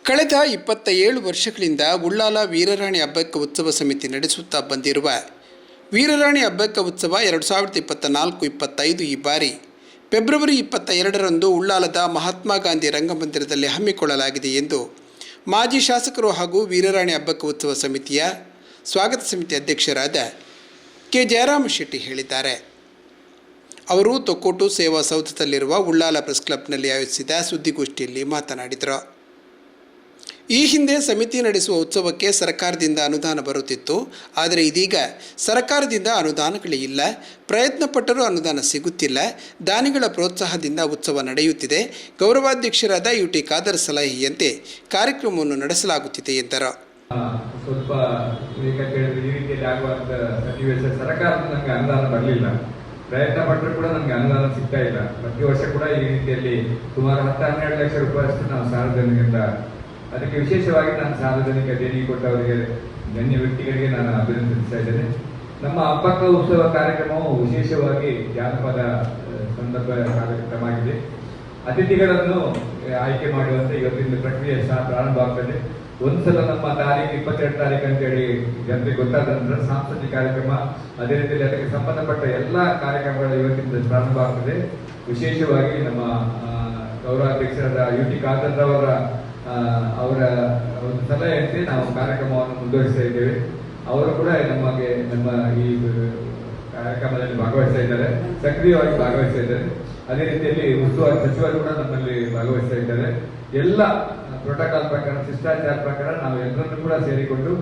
ಕಳೆದ 27 ವರ್ಷಗಳಿಂದ ಉಳ್ಳಾಲ ವೀರರಾಣಿ ಹಬ್ಬಕ್ಕ ಉತ್ಸವ ಸಮಿತಿ ನಡೆಸುತ್ತಾ ಬಂದಿರುವ ವೀರರಾಣಿ ಹಬ್ಬಕ್ಕ ಉತ್ಸವ 2024-25 ಈ ಬಾರಿ ಫೆಬ್ರವರಿ 22ರಂದು ಉಳ್ಳಾಲದ ಮಹಾತ್ಮ ಗಾಂಧಿ ರಂಗಮಂದಿರದಲ್ಲಿ ಹಮ್ಮಿಕೊಳ್ಳಲಾಗಿದೆ ಎಂದು ಮಾಜಿ ಶಾಸಕರು ಹಾಗೂ ವೀರರಾಣಿ ಹಬ್ಬಕ್ಕ ಉತ್ಸವ ಸಮಿತಿಯ ಸ್ವಾಗತ ಸಮಿತಿ ಅಧ್ಯಕ್ಷರಾದ ಕೆ ಜಯರಾಮ ಶೆಟ್ಟಿ ಹೇಳಿದ್ದಾರೆ. ಅವರು ತೊಕ್ಕೋಟು ಸೇವಾ ಸೌಧದಲ್ಲಿರುವ ಉಳ್ಳಾಲ ಪ್ರೆಸ್ ಕ್ಲಬ್ನಲ್ಲಿ ಆಯೋಜಿಸಿದ ಸುದ್ದಿಗೋಷ್ಠಿಯಲ್ಲಿ ಮಾತನಾಡಿದರು. ಈ ಹಿಂದೆ ಸಮಿತಿ ನಡೆಸುವ ಉತ್ಸವಕ್ಕೆ ಸರ್ಕಾರದಿಂದ ಅನುದಾನ ಬರುತ್ತಿತ್ತು. ಆದರೆ ಇದೀಗ ಸರ್ಕಾರದಿಂದ ಅನುದಾನಗಳೇ ಇಲ್ಲ. ಪ್ರಯತ್ನ ಪಟ್ಟರೂ ಅನುದಾನ ಸಿಗುತ್ತಿಲ್ಲ. ದಾನಿಗಳ ಪ್ರೋತ್ಸಾಹದಿಂದ ಉತ್ಸವ ನಡೆಯುತ್ತಿದೆ. ಗೌರವಾಧ್ಯಕ್ಷರಾದ ಯುಟಿ ಖಾದರ್ ಸಲಹೆಯಂತೆ ಕಾರ್ಯಕ್ರಮವನ್ನು ನಡೆಸಲಾಗುತ್ತಿದೆ ಎಂದರು. ಸ್ವಲ್ಪ ಈ ರೀತಿಯಲ್ಲಿ ಆಗುವಂತ ಸನ್ನಿವೇಶ ಸರ್ಕಾರದಿಂದ ನಮಗೆ ಅನುದಾನ ಬರಲಿಲ್ಲ. ಪ್ರಯತ್ನ ಪಟ್ಟರು ಕೂಡ ನಮಗೆ ಅನುದಾನ ಸಿಗ್ತಾ ಇಲ್ಲ. ಪ್ರತಿ ವರ್ಷ ಕೂಡ ಈ ರೀತಿಯಲ್ಲಿ ಸುಮಾರು 10-12 ಲಕ್ಷ ರೂಪಾಯಿಯಷ್ಟು ನಾವು ಸಾರ್ವಜನಿಕರಿಂದ, ಅದಕ್ಕೆ ವಿಶೇಷವಾಗಿ ನಾನು ಸಾರ್ವಜನಿಕ ದೇಣಿಗೆ ಕೊಟ್ಟವರಿಗೆ, ಗಣ್ಯ ವ್ಯಕ್ತಿಗಳಿಗೆ ನಾನು ಅಭಿನಂದಿಸ್ತಾ ಇದ್ದೇನೆ. ನಮ್ಮ ಹಬ್ಬಕ್ಕ ಉತ್ಸವ ಕಾರ್ಯಕ್ರಮವು ವಿಶೇಷವಾಗಿ ಜಾನಪದ ಸಂದರ್ಭ ಕಾರ್ಯಕ್ರಮ ಆಗಿದೆ. ಅತಿಥಿಗಳನ್ನು ಆಯ್ಕೆ ಮಾಡುವಂತೆ ಇವತ್ತಿನ ಪ್ರಕ್ರಿಯೆ ಪ್ರಾರಂಭ ಆಗ್ತದೆ. ಒಂದ್ಸಲ ನಮ್ಮ ತಾರೀಕು 22 ತಾರೀಕು ಅಂತೇಳಿ ಜನರಿಗೆ ಗೊತ್ತಾದ ನಂತರ ಸಾಂಸ್ಕೃತಿಕ ಕಾರ್ಯಕ್ರಮ, ಅದೇ ರೀತಿಯಲ್ಲಿ ಅದಕ್ಕೆ ಸಂಬಂಧಪಟ್ಟ ಎಲ್ಲ ಕಾರ್ಯಕ್ರಮಗಳು ಇವತ್ತಿಂದ ಪ್ರಾರಂಭ ಆಗ್ತದೆ. ವಿಶೇಷವಾಗಿ ನಮ್ಮ ಗೌರವಾಧ್ಯಕ್ಷರಾದ ಯುಟಿ ಖಾದರ್ ಅವರ ಒಂದು ಸಲಹೆಯಂತೆ ನಾವು ಕಾರ್ಯಕ್ರಮವನ್ನು ಮುಂದುವರಿಸ್ತಾ ಇದ್ದೇವೆ. ಅವರು ಕೂಡ ನಮ್ಮ ಈ ಕಾರ್ಯಕ್ರಮದಲ್ಲಿ ಭಾಗವಹಿಸ್ತಾ ಇದ್ದಾರೆ, ಸಕ್ರಿಯವಾಗಿ ಭಾಗವಹಿಸ್ತಾ ಇದ್ದಾರೆ. ಅದೇ ರೀತಿಯಲ್ಲಿ ಉಸ್ತುವಾರಿ ಸಚಿವರು ಕೂಡ ನಮ್ಮಲ್ಲಿ ಭಾಗವಹಿಸ್ತಾ ಇದ್ದಾರೆ. ಎಲ್ಲ ಪ್ರೋಟೋಕಾಲ್ ಪ್ರಕಾರ, ಶಿಷ್ಟಾಚಾರ ಪ್ರಕಾರ ನಾವು ಎಲ್ಲರನ್ನೂ ಕೂಡ ಸೇರಿಕೊಂಡು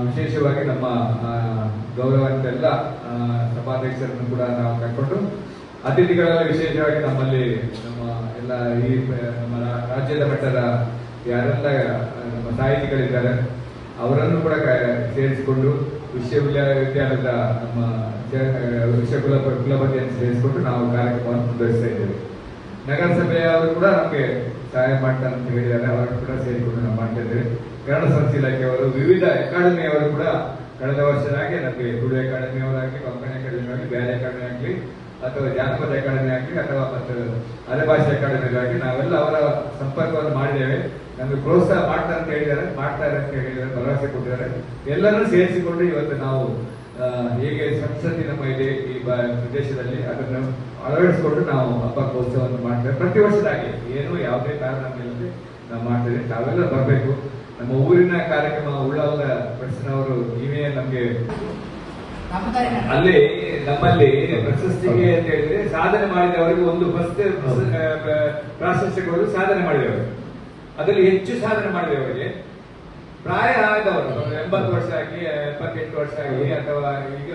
ವಿಶೇಷವಾಗಿ ನಮ್ಮ ಗೌರವಾನ್ವಿತ ಎಲ್ಲ ಸಭಾಧ್ಯಕ್ಷರನ್ನು ಕೂಡ ನಾವು ಕರ್ಕೊಂಡು, ಅತಿಥಿಗಳೆಲ್ಲ ವಿಶೇಷವಾಗಿ ನಮ್ಮಲ್ಲಿ ನಮ್ಮ ಎಲ್ಲ ಈ ನಮ್ಮ ರಾಜ್ಯದ ಮಟ್ಟದ ಯಾರೆಲ್ಲ ನಮ್ಮ ಸಾಹಿತಿಗಳಿದ್ದಾರೆ ಅವರನ್ನು ಕೂಡ ಸೇರಿಸಿಕೊಂಡು, ವಿಶ್ವವಿದ್ಯಾಲಯದ ನಮ್ಮ ಕುಲಪತಿಯನ್ನು ಸೇರಿಸಿಕೊಂಡು ನಾವು ಕಾರ್ಯಕ್ರಮವನ್ನು ಮುಂದುವರಿಸ್ತಾ ಇದ್ದೇವೆ. ನಗರಸಭೆಯವರು ಕೂಡ ನಮಗೆ ಸಹಾಯ ಮಾಡ್ತಾರೆ ಅಂತ ಹೇಳಿದ್ದಾರೆ. ಅವರನ್ನು ಕೂಡ ಸೇರಿಕೊಂಡು ನಾವು ಮಾಡ್ತಾ ಇದ್ದೇವೆ. ಕನ್ನಡ ಸಂಸ್ಥೆ ಇಲಾಖೆಯವರು, ವಿವಿಧ ಅಕಾಡೆಮಿಯವರು ಕೂಡ ಕಳೆದ ವರ್ಷದಾಗೆ ನಮಗೆ ತುಳು ಅಕಾಡೆಮಿ ಅವರಾಗಲಿ, ಕೊಂಕಣಿ ಅಕಾಡೆಮಿ ಆಗಲಿ, ಬೇರೆ ಅಕಾಡೆಮಿ ಆಗಲಿ, ಅಥವಾ ಜಾನಪದ ಅಕಾಡೆಮಿ ಆಗಲಿ, ಅಥವಾ ಮತ್ತು ಅರೆಭಾಷೆ ಅಕಾಡೆಮಿಗಾಗಿ ನಾವೆಲ್ಲ ಅವರ ಸಂಪರ್ಕವನ್ನು ಮಾಡಿದ್ದೇವೆ. ನಮಗೆ ಪ್ರೋತ್ಸಾಹ ಮಾಡ್ತಾರೆ ಅಂತ ಹೇಳಿದ್ದಾರೆ, ಮಾಡ್ತಾರೆ ಅಂತ ಹೇಳಿದ್ದಾರೆ, ಭರವಸೆ ಕೊಟ್ಟಿದ್ದಾರೆ. ಎಲ್ಲರನ್ನೂ ಸೇರಿಸಿಕೊಂಡು ಇವತ್ತು ನಾವು ಹೇಗೆ ಸಂಸ್ಕೃತಿ ನಮ್ಮ ಇದೆ ಈ ಪ್ರದೇಶದಲ್ಲಿ ಅದನ್ನು ಅಳವಡಿಸಿಕೊಂಡು ನಾವು ಹಬ್ಬಕ್ಕ ಉತ್ಸವವನ್ನು ಮಾಡ್ತೇವೆ. ಪ್ರತಿ ವರ್ಷದಾಗಿ ಏನು ಯಾವುದೇ ಕಾರಣ ಇಲ್ಲದೆ ನಾವು ಮಾಡ್ತೇವೆ. ತಾವೆಲ್ಲ ಬರಬೇಕು. ನಮ್ಮ ಊರಿನ ಕಾರ್ಯಕ್ರಮ ಉಳ್ಳಾಲದ ಪಡಿಸಿನವರು ನೀವೇ ನಮ್ಗೆ ಅಲ್ಲಿ ನಮ್ಮಲ್ಲಿ ಪ್ರಶಸ್ತಿಗೆ ಅಂತ ಹೇಳಿದ್ರೆ ಸಾಧನೆ ಮಾಡಿದವರಿಗೆ ಒಂದು ಪ್ರಾಶಸ್ತ್ಯಗಳು ಸಾಧನೆ ಮಾಡಿದವರು, ಅದರಲ್ಲಿ ಹೆಚ್ಚು ಸಾಧನೆ ಮಾಡಿದವರಿಗೆ ಪ್ರಾಯ ಆದವರು 80 ವರ್ಷ ಆಗಿ, 78 ವರ್ಷ ಆಗಿ, ಅಥವಾ ಈಗ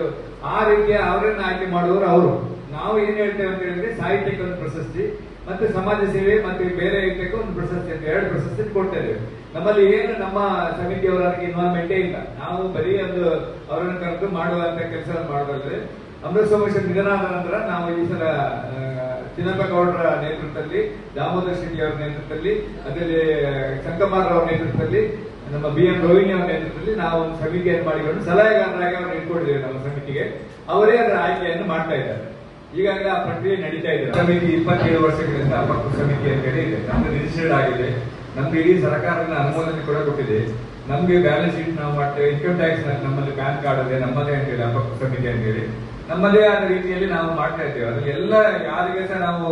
ಆ ರೀತಿಯ ಅವರನ್ನು ಆಯ್ಕೆ ಮಾಡುವವರು ಅವರು. ನಾವು ಏನ್ ಹೇಳ್ತೇವೆ ಅಂತ ಹೇಳಿದ್ರೆ ಸಾಹಿತ್ಯಕ್ಕೆ ಒಂದು ಪ್ರಶಸ್ತಿ ಮತ್ತೆ ಸಮಾಜ ಸೇವೆ ಮತ್ತೆ ಬೇರೆ ಇದಕ್ಕೆ ಒಂದು ಪ್ರಶಸ್ತಿ ಅಂತ 2 ಪ್ರಶಸ್ತಿ ಕೊಡ್ತೇವೆ. ನಮ್ಮಲ್ಲಿ ಏನು ನಮ್ಮ ಸಮಿತಿಯವರಿಗೆ ಇನ್ವಾಲ್ವ್ಮೆಂಟೇ ಇಲ್ಲ. ನಾವು ಬರೀ ಒಂದು ಅವರನ್ನು ಕರೆದು ಮಾಡುವಂತ ಕೆಲಸವನ್ನು ಮಾಡಬಾರ್ದು. ಅಮೃತ ಸೋಮೇಶ್ವರ ನಿಧನ ಆದ ನಂತರ ನಾವು ಈ ಸಲ ಚಿನ್ನಪ್ಪಗೌಡರ ನೇತೃತ್ವದಲ್ಲಿ, ದಾಮೋದರ ಶೆಟ್ಟಿ ಅವರ ನೇತೃತ್ವದಲ್ಲಿ, ಅದರಲ್ಲಿ ಶಂಕಮಾರ್ ಅವರ ನೇತೃತ್ವದಲ್ಲಿ, ನಮ್ಮ BM ರೋಹಿಣಿ ಅವರ ನೇತೃತ್ವದಲ್ಲಿ ನಾವು ಒಂದು ಸಮಿತಿಯನ್ನು ಮಾಡಿಕೊಂಡು ಸಲಹೆಗಾರರಾಗಿ ಅವರು ಇಟ್ಕೊಂಡಿದ್ದೇವೆ ನಮ್ಮ ಸಮಿತಿಗೆ. ಅವರೇ ಅದರ ಆಯ್ಕೆಯನ್ನು ಮಾಡ್ತಾ ಇದ್ದಾರೆ. ಈಗಾಗಲೇ ಆ ಪ್ರಕ್ರಿಯೆ ನಡೀತಾ ಇದೆ. ಸಮಿತಿ 27 ವರ್ಷಗಳಿಂದ ಹಬ್ಬಕ್ಕ ಸಮಿತಿ ಅಂತ ಹೇಳಿ ಇದೆ. ನಮ್ದು ರಿಜಿಸ್ಟರ್ಡ್ ಆಗಿದೆ. ನಮ್ಗೆ ಇಡೀ ಸರ್ಕಾರದ ಅನುಮೋದನೆ ಕೂಡ ಕೊಟ್ಟಿದೆ. ನಮ್ಗೆ ಬ್ಯಾಲೆನ್ಸ್ ಶೀಟ್ ನಾವು ಮಾಡ್ತೇವೆ. ಇನ್ಕಮ್ ಟ್ಯಾಕ್ಸ್ ನಮ್ಮಲ್ಲಿ ಪ್ಯಾನ್ ಕಾರ್ಡ್ ಇದೆ, ನಮ್ಮದೇ ಅಂತ ಹೇಳಿ ಹಬ್ಬಕ್ಕ ಸಮಿತಿ ಅಂತ ಹೇಳಿ ನಮ್ಮದೇ ಆದ ರೀತಿಯಲ್ಲಿ ನಾವು ಮಾಡ್ತಾ ಇದ್ದೇವೆ. ಅದ್ರಲ್ಲಿ ಎಲ್ಲ ಯಾರಿಗೆ ಸಹ ನಾವು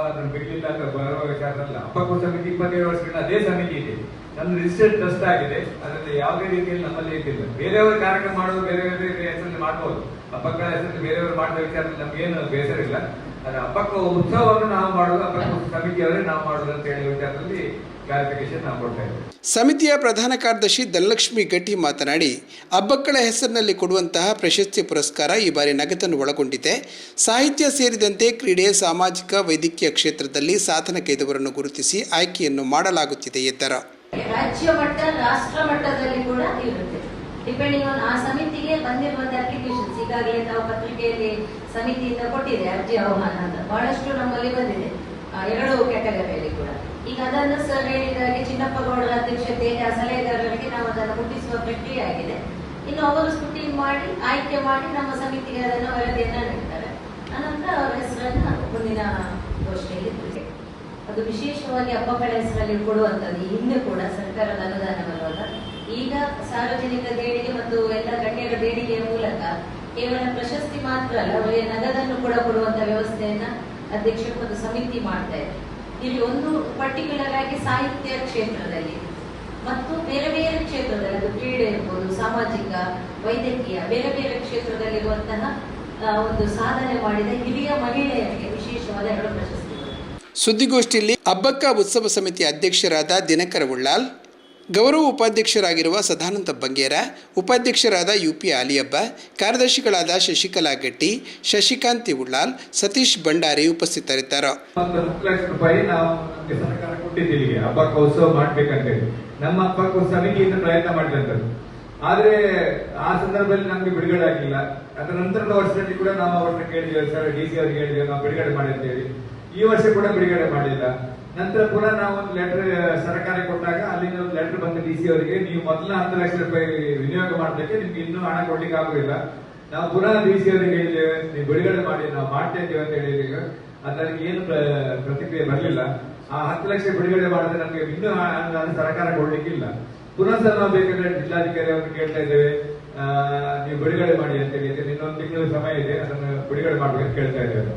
ಅದನ್ನು ಬಿಡ್ಲಿಲ್ಲ ಅಂತ ಬರುವ ವಿಚಾರ ಅಲ್ಲ. ಹಬ್ಬಕ್ಕ ಸಮಿತಿ 27 ವರ್ಷಗಳಿಂದ ಅದೇ ಸಮಿತಿ ಇದೆ. ನಮ್ದು ರಿಜಿಸ್ಟರ್ಡ್ ಟ್ರಸ್ಟ್ ಆಗಿದೆ. ಅದರಲ್ಲಿ ಯಾವುದೇ ರೀತಿಯಲ್ಲಿ ನಮ್ಮಲ್ಲಿ ಇದ್ದಿಲ್ಲ. ಬೇರೆಯವರು ಕಾರ್ಯಕ್ರಮ ಮಾಡೋದು ಬೇರೆ ಬೇರೆ ಹೆಸರಲ್ಲಿ ಮಾಡಬಹುದು. ಹಬ್ಬಕ್ಕ ಹೆಸರಲ್ಲಿ ಬೇರೆಯವರು ಮಾಡಿದ ವಿಚಾರದಲ್ಲಿ ನಮ್ಗೇನು ಬೇಸರ ಇಲ್ಲ. ಆದ್ರೆ ಹಬ್ಬಕ್ಕ ಉತ್ಸವವನ್ನು ನಾವು ಮಾಡುವುದು, ಹಬ್ಬಕ್ಕ ಸಮಿತಿಯವರೇ ನಾವು ಮಾಡುವುದು ಅಂತ ಹೇಳುವ ವಿಚಾರದಲ್ಲಿ ಕ್ಲಾರಿಫಿಕೇಶನ್ ನಾವು ಕೊಡ್ತಾ ಇದ್ದೇವೆ. ಸಮಿತಿಯ ಪ್ರಧಾನ ಕಾರ್ಯದರ್ಶಿ ಧನಲಕ್ಷ್ಮಿ ಗಟ್ಟಿ ಮಾತನಾಡಿ, ಹಬ್ಬಕ್ಕಳ ಹೆಸರಿನಲ್ಲಿ ಕೊಡುವಂತಹ ಪ್ರಶಸ್ತಿ ಪುರಸ್ಕಾರ ಈ ಬಾರಿ ನಗದನ್ನು ಒಳಗೊಂಡಿದೆ. ಸಾಹಿತ್ಯ ಸೇರಿದಂತೆ ಕ್ರೀಡೆ, ಸಾಮಾಜಿಕ, ವೈದ್ಯಕೀಯ ಕ್ಷೇತ್ರದಲ್ಲಿ ಸಾಧನೆಗೈದವರನ್ನು ಗುರುತಿಸಿ ಆಯ್ಕೆಯನ್ನು ಮಾಡಲಾಗುತ್ತಿದೆ ಎಂದರು. ರಾಜ್ಯ ಮಟ್ಟ, ರಾಷ್ಟ್ರ ಮಟ್ಟದಲ್ಲಿ ಕೂಡ ಇರುತ್ತೆ, ಡಿಪೆಂಡಿಂಗ್ ಆನ್ ಆ ಸಮಿತಿಗೆ ಬಂದಿರುವಂತ ಅಪ್ಲಿಕೇಶನ್ಸ್. ಈಗಾಗಲೇ ನಾವು ಪತ್ರಿಕೆಯಲ್ಲಿ ಸಮಿತಿಯಿಂದ ಕೊಟ್ಟಿದೆ ಅರ್ಜಿ ಆಹ್ವಾನ ಅಂತ ಬಹಳಷ್ಟು ನಮ್ಮಲ್ಲಿ ಬಂದಿದೆ, 2 ಕ್ಯಾಟಗರಿಯಲ್ಲಿ ಕೂಡ. ಈಗ ಅದನ್ನು ಸರ್ ಹೇಳಿದಾಗೆ ಚಿನ್ನಪ್ಪಗೌಡರ ಅಧ್ಯಕ್ಷತೆ ಸಲಹೆಗಾರರಿಗೆ ನಾವು ಅದನ್ನು ಮುಟ್ಟಿಸುವ ಪ್ರಕ್ರಿಯೆ ಆಗಿದೆ. ಇನ್ನು ಅವರು ಸ್ಕ್ರೂಟಿನಿ ಮಾಡಿ ಆಯ್ಕೆ ಮಾಡಿ ನಮ್ಮ ಸಮಿತಿಗೆ ಅದನ್ನು ವರದಿಯನ್ನ ನೀಡ್ತಾರೆ. ಅನಂತರ ಅವರ ಹೆಸರನ್ನು ಮುಂದಿನ ಗೋಷ್ಠಿಯಲ್ಲಿ ಅದು ವಿಶೇಷವಾಗಿ ಹಬ್ಬಗಳ ಹೆಸರಲ್ಲಿ ಕೊಡುವಂಥದ್ದು. ಈ ಹಿಂದೆ ಕೂಡ ಸರ್ಕಾರದ ಅನುದಾನ ಬರುವಾಗ ಈಗ ಸಾರ್ವಜನಿಕ ದೇಣಿಗೆ ಮತ್ತು ಎಲ್ಲ ಗಣ್ಯರ ದೇಣಿಗೆಯ ಮೂಲಕ ಕೇವಲ ಪ್ರಶಸ್ತಿ ಮಾತ್ರ ಅಲ್ಲ, ಅವರಿಗೆ ನಗದನ್ನು ಕೂಡ ಕೊಡುವಂತ ವ್ಯವಸ್ಥೆಯನ್ನ ಅಧ್ಯಕ್ಷರು ಮತ್ತು ಸಮಿತಿ ಮಾಡ್ತಾ ಇದೆ. ಇಲ್ಲಿ ಒಂದು ಪರ್ಟಿಕ್ಯುಲರ್ ಆಗಿ ಸಾಹಿತ್ಯ ಕ್ಷೇತ್ರದಲ್ಲಿ ಮತ್ತು ಬೇರೆ ಬೇರೆ ಕ್ಷೇತ್ರದಲ್ಲಿ, ಅದು ಕ್ರೀಡೆ ಇರ್ಬೋದು, ಸಾಮಾಜಿಕ, ವೈದ್ಯಕೀಯ, ಬೇರೆ ಬೇರೆ ಕ್ಷೇತ್ರದಲ್ಲಿರುವಂತಹ ಒಂದು ಸಾಧನೆ ಮಾಡಿದ ಹಿರಿಯ ಮಹಿಳೆಯರಿಗೆ ವಿಶೇಷವಾದ 2 ಪ್ರಶಸ್ತಿಗಳು. ಸುದ್ದಿಗೋಷ್ಠಿಯಲ್ಲಿ ಅಬ್ಬಕ್ಕ ಉತ್ಸವ ಸಮಿತಿ ಅಧ್ಯಕ್ಷರಾದ ದಿನಕರ ಉಳ್ಳಾಲ್, ಗೌರವ ಉಪಾಧ್ಯಕ್ಷರಾಗಿರುವ ಸದಾನಂದ ಬಂಗೇರ, ಉಪಾಧ್ಯಕ್ಷರಾದ UP ಆಲಿಯಬ್ಬ, ಕಾರ್ಯದರ್ಶಿಗಳಾದ ಶಶಿಕಲಾ ಗಟ್ಟಿ, ಶಶಿಕಾಂತಿ ಉಳ್ಳಾಲ್, ಸತೀಶ್ ಭಂಡಾರಿ ಉಪಸ್ಥಿತರಿದ್ದರು. 10 ಲಕ್ಷ ರೂಪಾಯಿ ನಾವು ನಮಗೆ ಸರ್ಕಾರ ಕೊಟ್ಟಿದ್ದೀವಿ ಹಬ್ಬಕ್ಕ ಉತ್ಸವ ಮಾಡ್ಬೇಕಂತೇಳಿ. ನಮ್ಮ ಹಬ್ಬಕ್ಕ ಸಮಿತಿಯಿಂದ ಪ್ರಯತ್ನ ಮಾಡಿದಂಥದ್ದು. ಆದ್ರೆ ಆ ಸಂದರ್ಭದಲ್ಲಿ ನಮ್ಗೆ ಬಿಡುಗಡೆ ಆಗಿಲ್ಲ. ಅದರ ನಂತರದ ವರ್ಷದಲ್ಲಿ ಕೂಡ ನಾವು ಅವ್ರನ್ನ ಕೇಳಿದ್ದೇವೆ, ಸರ್ DC ಅವ್ರಿಗೆ ಹೇಳಿದ್ದೇವೆ ನಾವು ಬಿಡುಗಡೆ ಮಾಡಿ ಅಂತೇಳಿ. ಈ ವರ್ಷ ಕೂಡ ಬಿಡುಗಡೆ ಮಾಡಿಲ್ಲ. ನಂತರ ಪುನಃ ನಾವು ಒಂದು ಲೆಟರ್ ಸರ್ಕಾರ ಕೊಟ್ಟಾಗ ಅಲ್ಲಿಂದ ಒಂದು ಲೆಟರ್ ಬಂದ DC ಅವರಿಗೆ, ನೀವು ಮೊದಲ 10 ಲಕ್ಷ ರೂಪಾಯಿ ವಿನಿಯೋಗ ಮಾಡಲಿಕ್ಕೆ ನಿಮ್ಗೆ ಇನ್ನೂ ಹಣ ಕೊಡ್ಲಿಕ್ಕೆ ಆಗುದಿಲ್ಲ. ನಾವು ಪುನಃ DC ಅವರಿಗೆ ಹೇಳಿದ್ದೇವೆ, ನೀವು ಬಿಡುಗಡೆ ಮಾಡಿ, ನಾವು ಮಾಡ್ತಾ ಇದ್ದೇವೆ ಅಂತ ಹೇಳಿದ್ದೇವೆ. ಅದಕ್ಕೆ ಏನು ಪ್ರತಿಕ್ರಿಯೆ ಬರಲಿಲ್ಲ. ಆ 10 ಲಕ್ಷ ಬಿಡುಗಡೆ ಮಾಡಿದ್ರೆ ನಮ್ಗೆ ಇನ್ನೂ ಹಣ ಸರ್ಕಾರ ಕೊಡ್ಲಿಕ್ಕಿಲ್ಲ. ಪುನಃ ಸಹ ನಾವು ಬೇಕಾದ್ರೆ ಜಿಲ್ಲಾಧಿಕಾರಿ ಅವರಿಗೆ ಕೇಳ್ತಾ ಇದ್ದೇವೆ, ನೀವು ಬಿಡುಗಡೆ ಮಾಡಿ ಅಂತ ಹೇಳಿ. ಇನ್ನೊಂದು ತಿಂಗಳು ಸಮಯ ಇದೆ, ಅದನ್ನು ಬಿಡುಗಡೆ ಮಾಡ್ಬೇಕಂತ ಕೇಳ್ತಾ ಇದ್ದೇವೆ.